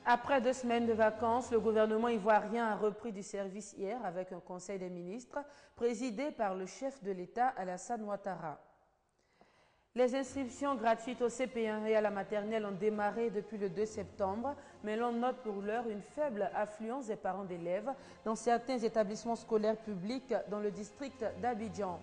Après 2 semaines de vacances, le gouvernement ivoirien a repris du service hier avec un conseil des ministres présidé par le chef de l'État Alassane Ouattara. Les inscriptions gratuites au CP1 et à la maternelle ont démarré depuis le 2 septembre, mais l'on note pour l'heure une faible affluence des parents d'élèves dans certains établissements scolaires publics dans le district d'Abidjan.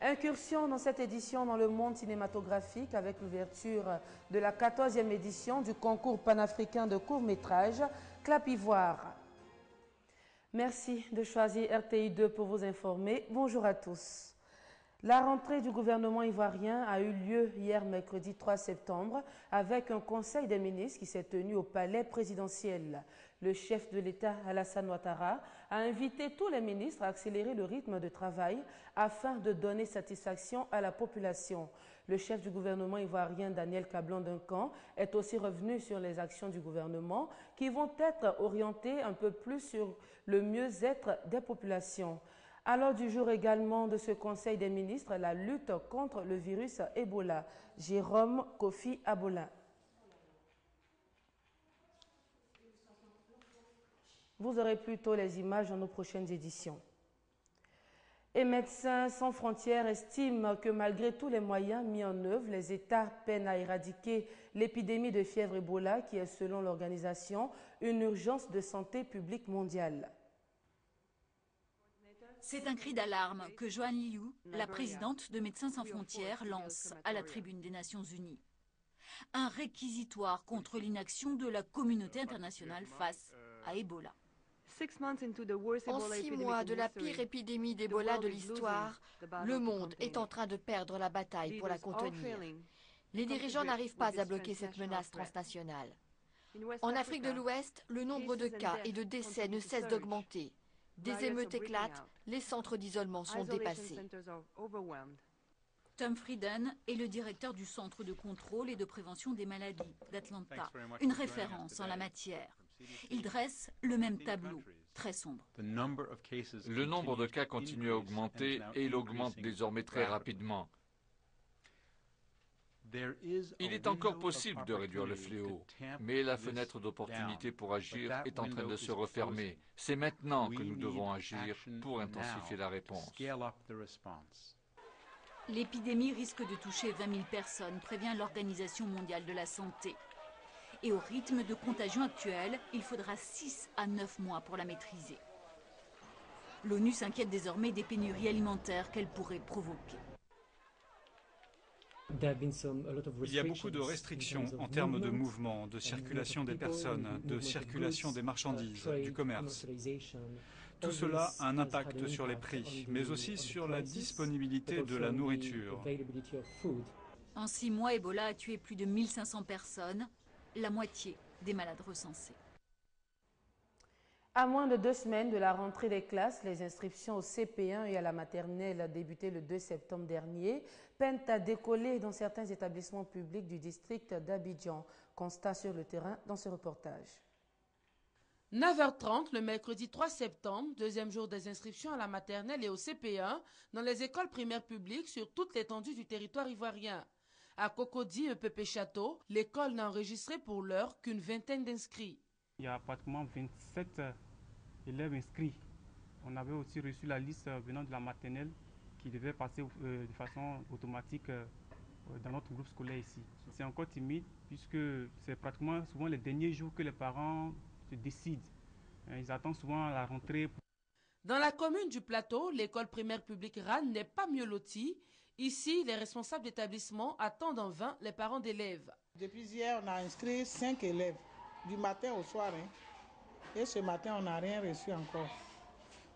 Incursion dans cette édition dans le monde cinématographique avec l'ouverture de la 14e édition du concours panafricain de court-métrage Clap Ivoire. Merci de choisir RTI 2 pour vous informer. Bonjour à tous. La rentrée du gouvernement ivoirien a eu lieu hier mercredi 3 septembre avec un conseil des ministres qui s'est tenu au palais présidentiel. Le chef de l'État Alassane Ouattara a invité tous les ministres à accélérer le rythme de travail afin de donner satisfaction à la population. Le chef du gouvernement ivoirien Daniel Kablan-Duncan est aussi revenu sur les actions du gouvernement qui vont être orientées un peu plus sur le mieux-être des populations. À l'ordre du jour également de ce Conseil des ministres, la lutte contre le virus Ebola. Jérôme Kofi Abolin. Vous aurez plutôt les images dans nos prochaines éditions. Et Médecins sans frontières estiment que malgré tous les moyens mis en œuvre, les États peinent à éradiquer l'épidémie de fièvre Ebola qui est, selon l'organisation, une urgence de santé publique mondiale. C'est un cri d'alarme que Joanne Liu, la présidente de Médecins sans frontières, lance à la tribune des Nations Unies. Un réquisitoire contre l'inaction de la communauté internationale face à Ebola. En 6 mois de la pire épidémie d'Ebola de l'histoire, le monde est en train de perdre la bataille pour la contenir. Les dirigeants n'arrivent pas à bloquer cette menace transnationale. En Afrique de l'Ouest, le nombre de cas et de décès ne cesse d'augmenter. Des émeutes éclatent, les centres d'isolement sont dépassés. Tom Frieden est le directeur du Centre de contrôle et de prévention des maladies d'Atlanta, une référence en la matière. Il dresse le même tableau, très sombre. Le nombre de cas continue à augmenter et il augmente désormais très rapidement. Il est encore possible de réduire le fléau, mais la fenêtre d'opportunité pour agir est en train de se refermer. C'est maintenant que nous devons agir pour intensifier la réponse. L'épidémie risque de toucher 20 000 personnes, prévient l'Organisation mondiale de la santé. Et au rythme de contagion actuel, il faudra 6 à 9 mois pour la maîtriser. L'ONU s'inquiète désormais des pénuries alimentaires qu'elle pourrait provoquer. Il y a beaucoup de restrictions en termes de mouvement, de circulation des personnes, de circulation des marchandises, du commerce. Tout cela a un impact sur les prix, mais aussi sur la disponibilité de la nourriture. En 6 mois, Ebola a tué plus de 1500 personnes, la moitié des malades recensés. À moins de 2 semaines de la rentrée des classes, les inscriptions au CP1 et à la maternelle débutées le 2 septembre dernier peinent à décoller dans certains établissements publics du district d'Abidjan. Constat sur le terrain dans ce reportage. 9h30 le mercredi 3 septembre, deuxième jour des inscriptions à la maternelle et au CP1 dans les écoles primaires publiques sur toute l'étendue du territoire ivoirien. À Cocody et Pépé Château, l'école n'a enregistré pour l'heure qu'une vingtaine d'inscrits. Il y a pratiquement 27 élèves inscrits. On avait aussi reçu la liste venant de la maternelle qui devait passer de façon automatique dans notre groupe scolaire ici. C'est encore timide puisque c'est pratiquement souvent les derniers jours que les parents se décident. Ils attendent souvent la rentrée. Dans la commune du Plateau, l'école primaire publique RAN n'est pas mieux lotie. Ici, les responsables d'établissement attendent en vain les parents d'élèves. Depuis hier, on a inscrit 5 élèves. Du matin au soir. Et ce matin, on n'a rien reçu encore.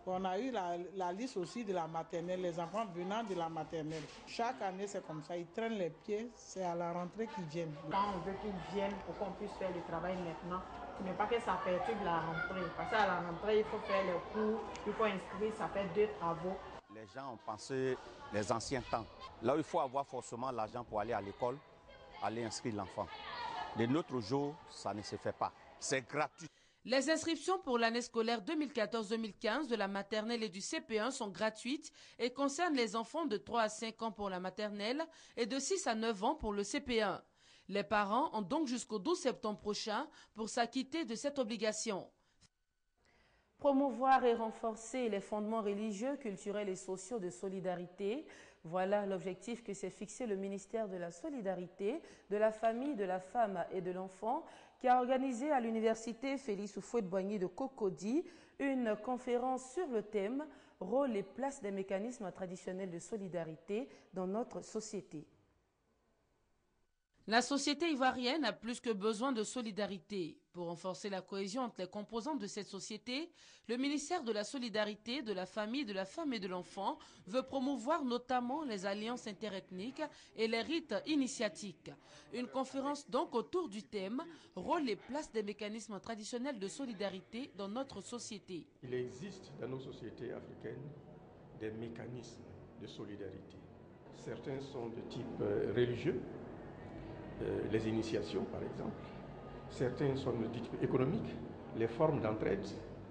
On a eu la liste aussi de la maternelle, les enfants venant de la maternelle. Chaque année, c'est comme ça. Ils traînent les pieds, c'est à la rentrée qu'ils viennent. Quand on veut qu'ils viennent pour qu'on puisse faire le travail maintenant, il ne faut pas que ça perturbe la rentrée. Parce qu'à la rentrée, il faut faire le cours, il faut inscrire, ça fait 2 travaux. Les gens ont pensé les anciens temps. Là où il faut avoir forcément l'argent pour aller à l'école, aller inscrire l'enfant. De notre jour, ça ne se fait pas. C'est gratuit. Les inscriptions pour l'année scolaire 2014-2015 de la maternelle et du CP1 sont gratuites et concernent les enfants de 3 à 5 ans pour la maternelle et de 6 à 9 ans pour le CP1. Les parents ont donc jusqu'au 12 septembre prochain pour s'acquitter de cette obligation. Promouvoir et renforcer les fondements religieux, culturels et sociaux de solidarité. Voilà l'objectif que s'est fixé le ministère de la Solidarité, de la Famille, de la Femme et de l'Enfant, qui a organisé à l'université Félix Houphouët-Boigny de Cocody une conférence sur le thème « Rôle et place des mécanismes traditionnels de solidarité dans notre société ». La société ivoirienne a plus que besoin de solidarité. Pour renforcer la cohésion entre les composantes de cette société, le ministère de la Solidarité, de la Famille, de la Femme et de l'Enfant veut promouvoir notamment les alliances interethniques et les rites initiatiques. Une conférence donc autour du thème « Rôle et place des mécanismes traditionnels de solidarité dans notre société ». Il existe dans nos sociétés africaines des mécanismes de solidarité. Certains sont de type religieux, les initiations par exemple. Certains sont de type économique, les formes d'entraide.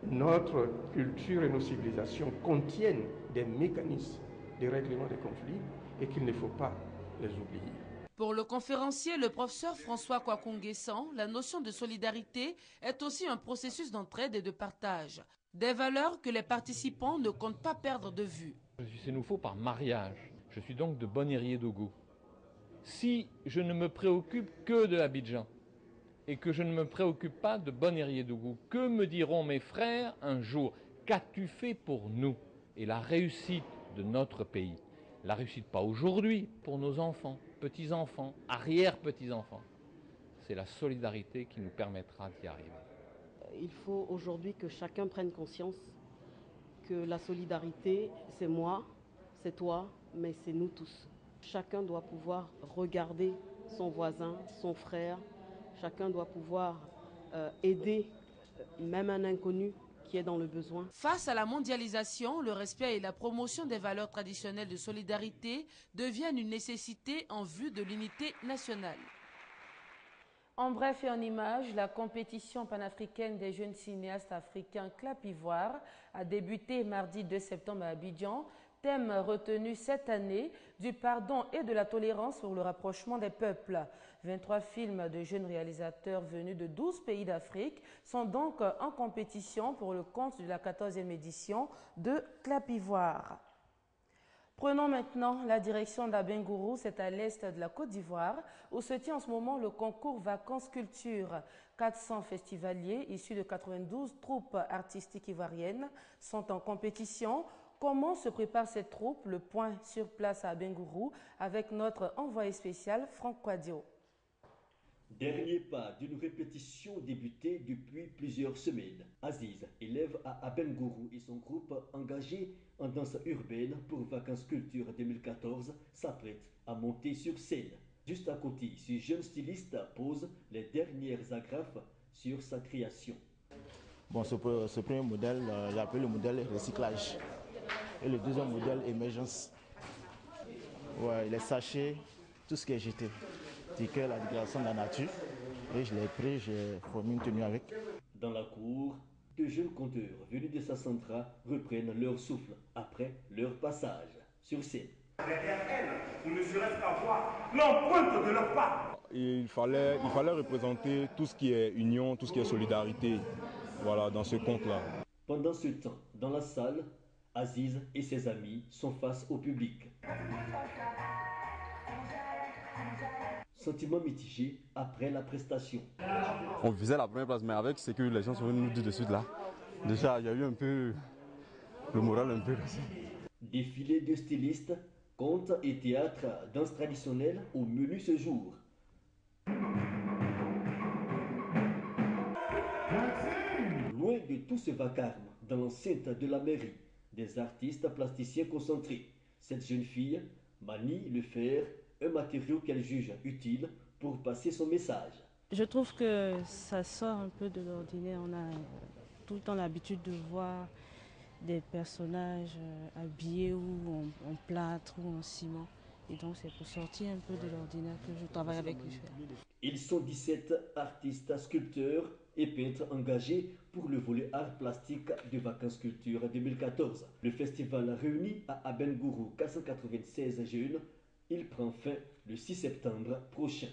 Notre culture et nos civilisations contiennent des mécanismes de règlement des conflits et qu'il ne faut pas les oublier. Pour le conférencier, le professeur François Kwakunguessan, la notion de solidarité est aussi un processus d'entraide et de partage. Des valeurs que les participants ne comptent pas perdre de vue. Je suis sénoufo par mariage. Je suis donc de Bonérier-Dogo. Si je ne me préoccupe que de Abidjan et que je ne me préoccupe pas de Bonérier-Dogo, que me diront mes frères un jour? Qu'as-tu fait pour nous et la réussite de notre pays? La réussite pas aujourd'hui, pour nos enfants, petits-enfants, arrière-petits-enfants. C'est la solidarité qui nous permettra d'y arriver. Il faut aujourd'hui que chacun prenne conscience que la solidarité, c'est moi, c'est toi, mais c'est nous tous. Chacun doit pouvoir regarder son voisin, son frère. Chacun doit pouvoir aider même un inconnu qui est dans le besoin. Face à la mondialisation, le respect et la promotion des valeurs traditionnelles de solidarité deviennent une nécessité en vue de l'unité nationale. En bref et en images, la compétition panafricaine des jeunes cinéastes africains Clap Ivoire a débuté mardi 2 septembre à Abidjan. Thème retenu cette année, du pardon et de la tolérance pour le rapprochement des peuples. 23 films de jeunes réalisateurs venus de 12 pays d'Afrique sont donc en compétition pour le compte de la 14e édition de Clap Ivoire. Prenons maintenant la direction d'Abengourou, c'est à l'est de la Côte d'Ivoire, où se tient en ce moment le concours Vacances Culture. 400 festivaliers issus de 92 troupes artistiques ivoiriennes sont en compétition. Comment se prépare cette troupe? Le point sur place à Abengourou avec notre envoyé spécial Franck Quadio. Dernier pas d'une répétition débutée depuis plusieurs semaines. Aziz, élève à Abengourou et son groupe engagé en danse urbaine pour Vacances Culture 2014 s'apprête à monter sur scène. Juste à côté, ce jeune styliste pose les dernières agrafes sur sa création. Bon, ce premier modèle, j'ai appelé le modèle recyclage. Et le deuxième modèle, émergence. Ouais, les sachets, tout ce qui est jeté. Ticket, la dégradation de la nature. Et je l'ai pris, j'ai formé une tenue avec. Dans la cour, de jeunes conteurs venus de Sassandra reprennent leur souffle après leur passage sur scène. Derrière elles, pour ne serait-ce qu'avoir l'empreinte de leur pas. Il fallait représenter tout ce qui est union, tout ce qui est solidarité, voilà, dans ce conte-là. Pendant ce temps, dans la salle, Aziz et ses amis sont face au public. Sentiment mitigé après la prestation. On visait la première place, mais avec ce que les gens sont venus nous dire de suite là, déjà il y a eu un peu le moral un peu. Défilé de stylistes, contes et théâtre, danse traditionnelle au menu ce jour. Loin de tout ce vacarme, dans l'enceinte de la mairie, des artistes plasticiens concentrés. Cette jeune fille manie le fer, un matériau qu'elle juge utile pour passer son message. Je trouve que ça sort un peu de l'ordinaire. On a tout le temps l'habitude de voir des personnages habillés ou en plâtre ou en ciment. Et donc c'est pour sortir un peu de l'ordinaire que je travaille avec le fer. Ils sont 17 artistes, sculpteurs et peintres engagés pour le volet art plastique de Vacances Culture 2014. Le festival réunit à Abengourou 496 jeunes. Il prend fin le 6 septembre prochain.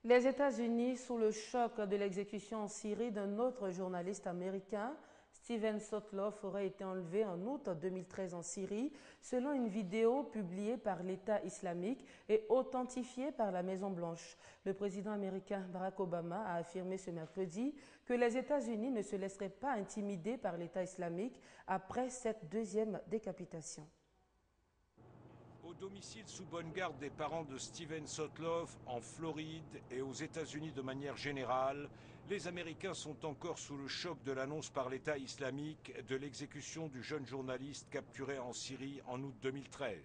Les États-Unis sous le choc de l'exécution en Syrie d'un autre journaliste américain. Steven Sotloff aurait été enlevé en août 2013 en Syrie, selon une vidéo publiée par l'État islamique et authentifiée par la Maison-Blanche. Le président américain Barack Obama a affirmé ce mercredi que les États-Unis ne se laisseraient pas intimider par l'État islamique après cette deuxième décapitation. Au domicile sous bonne garde des parents de Steven Sotloff, en Floride et aux États-Unis de manière générale, les Américains sont encore sous le choc de l'annonce par l'État islamique de l'exécution du jeune journaliste capturé en Syrie en août 2013.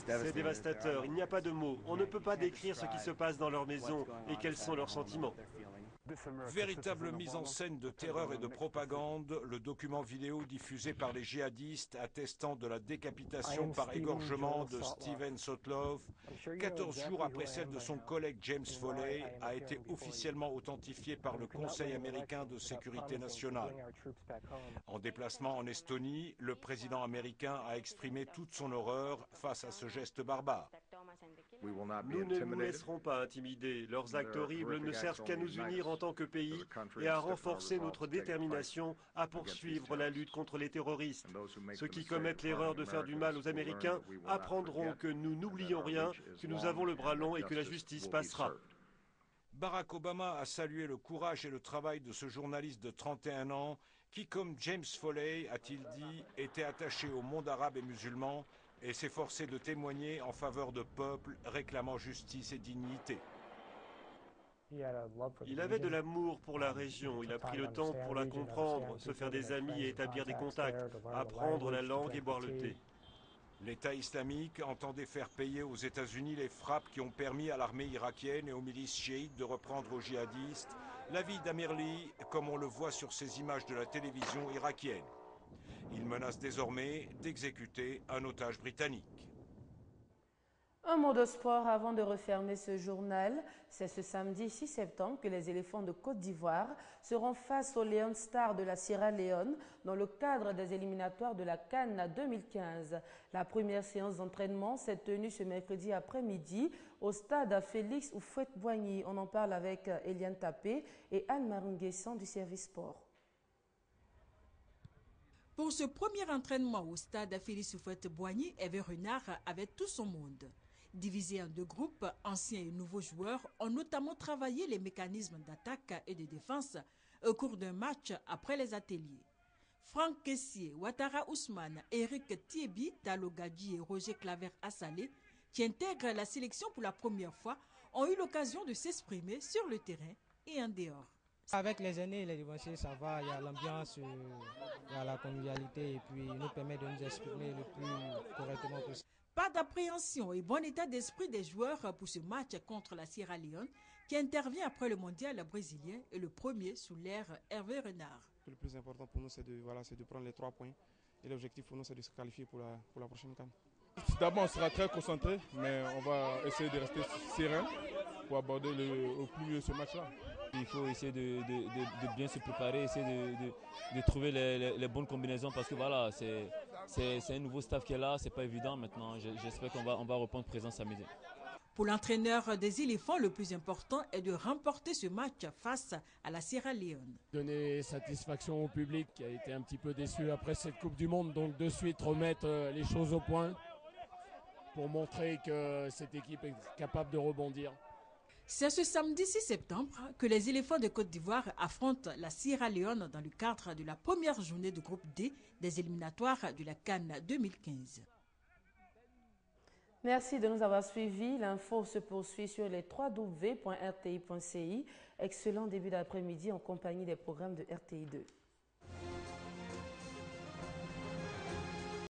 C'est dévastateur, il n'y a pas de mots. On ne peut pas décrire ce qui se passe dans leur maison et quels sont leurs sentiments. Véritable mise en scène de terreur et de propagande, le document vidéo diffusé par les djihadistes attestant de la décapitation par égorgement de Steven Sotloff, 14 jours après celle de son collègue James Foley, a été officiellement authentifié par le Conseil américain de sécurité nationale. En déplacement en Estonie, le président américain a exprimé toute son horreur face à ce geste barbare. Nous ne nous laisserons pas intimider. Leurs actes horribles ne servent qu'à nous unir en tant que pays et à renforcer notre détermination à poursuivre la lutte contre les terroristes. Ceux qui commettent l'erreur de faire du mal aux Américains apprendront que nous n'oublions rien, que nous avons le bras long et que la justice passera. Barack Obama a salué le courage et le travail de ce journaliste de 31 ans qui, comme James Foley, a-t-il dit, était attaché au monde arabe et musulman et s'efforçait de témoigner en faveur de peuples réclamant justice et dignité. Il avait de l'amour pour la région, il a pris le temps pour la comprendre, se faire des amis et établir des contacts, apprendre la langue et boire le thé. L'État islamique entendait faire payer aux États-Unis les frappes qui ont permis à l'armée irakienne et aux milices chiites de reprendre aux djihadistes la vie d'Amir Lee, comme on le voit sur ces images de la télévision irakienne. Il menace désormais d'exécuter un otage britannique. Un mot de sport avant de refermer ce journal. C'est ce samedi 6 septembre que les éléphants de Côte d'Ivoire seront face aux Lion Stars de la Sierra Leone dans le cadre des éliminatoires de la CAN 2015. La première séance d'entraînement s'est tenue ce mercredi après-midi au stade Félix Houphouët-Boigny. On en parle avec Eliane Tapé et Anne-Marie Nguessan du service sport. Pour ce premier entraînement au stade Félix Houphouët-Boigny, Hervé Renard avait tout son monde. Divisés en deux groupes, anciens et nouveaux joueurs ont notamment travaillé les mécanismes d'attaque et de défense au cours d'un match après les ateliers. Franck Kessié, Ouattara Ousmane, Eric Thiebi, Talo Gadji et Roger Claver-Assalé, qui intègrent la sélection pour la première fois, ont eu l'occasion de s'exprimer sur le terrain et en dehors. Avec les aînés et les devanciers, ça va, il y a l'ambiance, il y a la convivialité et puis il nous permet de nous exprimer le plus correctement possible. Pas d'appréhension et bon état d'esprit des joueurs pour ce match contre la Sierra Leone qui intervient après le mondial brésilien et le premier sous l'ère Hervé Renard. Le plus important pour nous, c'est de prendre les 3 points et l'objectif pour nous, c'est de se qualifier pour la prochaine CAN. D'abord, on sera très concentré, mais on va essayer de rester serein pour aborder au plus mieux ce match-là. Il faut essayer de bien se préparer, essayer de trouver les bonnes combinaisons parce que voilà, c'est un nouveau staff qui est là, c'est pas évident maintenant. J'espère qu'on va reprendre présence samedi. Pour l'entraîneur des éléphants, le plus important est de remporter ce match face à la Sierra Leone. Donner satisfaction au public qui a été un petit peu déçu après cette Coupe du Monde, donc de suite remettre les choses au point pour montrer que cette équipe est capable de rebondir. C'est ce samedi 6 septembre que les éléphants de Côte d'Ivoire affrontent la Sierra Leone dans le cadre de la première journée du groupe D des éliminatoires de la CAN 2015. Merci de nous avoir suivis. L'info se poursuit sur les www.rti.ci. Excellent début d'après-midi en compagnie des programmes de RTI2.